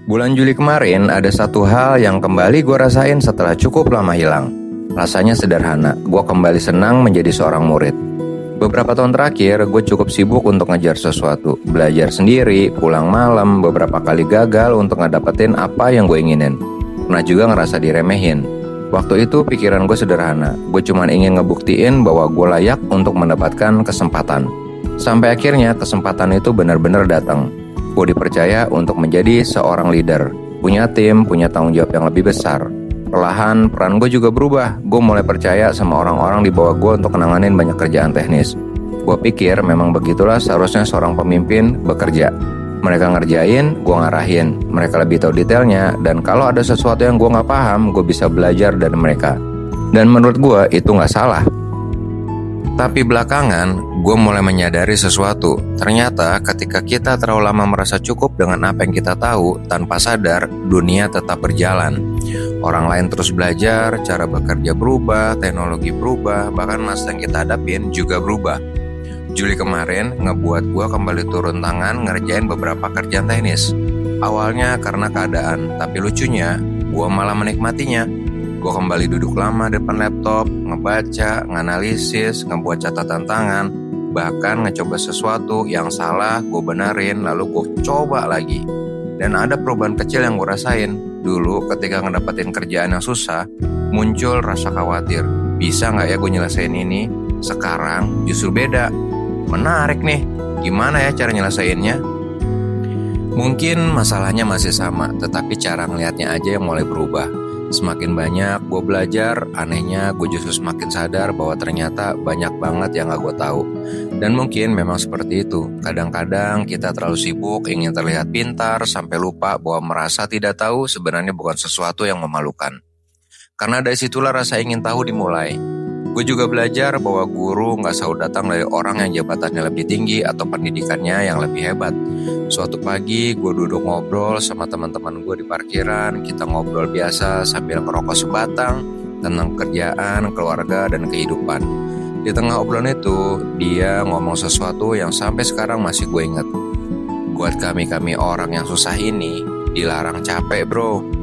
Bulan Juli kemarin ada satu hal yang kembali gue rasain setelah cukup lama hilang. Rasanya sederhana, gue kembali senang menjadi seorang murid. Beberapa tahun terakhir, gue cukup sibuk untuk ngejar sesuatu. Belajar sendiri, pulang malam, beberapa kali gagal untuk ngedapetin apa yang gue inginin. Pernah juga ngerasa diremehin. Waktu itu pikiran gue sederhana, gue cuma ingin ngebuktiin bahwa gue layak untuk mendapatkan kesempatan. Sampai akhirnya kesempatan itu benar-benar datang. Gue dipercaya untuk menjadi seorang leader, punya tim, punya tanggung jawab yang lebih besar. Perlahan peran gue juga berubah. Gue mulai percaya sama orang-orang di bawah gue untuk menanganin banyak kerjaan teknis. Gue pikir memang begitulah seharusnya seorang pemimpin bekerja. Mereka ngerjain, gue ngarahin. Mereka lebih tahu detailnya, dan kalau ada sesuatu yang gue gak paham, gue bisa belajar dari mereka. Dan menurut gue itu gak salah. Tapi belakangan, gue mulai menyadari sesuatu. Ternyata ketika kita terlalu lama merasa cukup dengan apa yang kita tahu, tanpa sadar, dunia tetap berjalan. Orang lain terus belajar, cara bekerja berubah, teknologi berubah, bahkan masa yang kita hadapin juga berubah. Juli kemarin ngebuat gue kembali turun tangan ngerjain beberapa kerjaan teknis. Awalnya karena keadaan, tapi lucunya, gue malah menikmatinya. Gue kembali duduk lama depan laptop, ngebaca, nganalisis, ngebuat catatan tangan, bahkan ngecoba sesuatu yang salah, gue benerin, lalu gue coba lagi. Dan ada perubahan kecil yang gue rasain. Dulu ketika ngedapetin kerjaan yang susah, muncul rasa khawatir. Bisa gak ya gue nyelesain ini? Sekarang justru beda. Menarik nih, gimana ya cara nyelesainnya? Mungkin masalahnya masih sama, tetapi cara ngelihatnya aja yang mulai berubah. Semakin banyak gue belajar, anehnya gue justru semakin sadar bahwa ternyata banyak banget yang gak gue tahu. Dan mungkin memang seperti itu. Kadang-kadang kita terlalu sibuk ingin terlihat pintar sampai lupa bahwa merasa tidak tahu sebenarnya bukan sesuatu yang memalukan. Karena dari situlah rasa ingin tahu dimulai. Gue juga belajar bahwa guru gak selalu datang dari orang yang jabatannya lebih tinggi atau pendidikannya yang lebih hebat. Suatu pagi gue duduk ngobrol sama teman-teman gue di parkiran. Kita ngobrol biasa sambil ngerokok sebatang tentang kerjaan, keluarga, dan kehidupan. Di tengah obrolan itu, dia ngomong sesuatu yang sampai sekarang masih gue ingat. Buat kami orang yang susah ini, dilarang capek bro.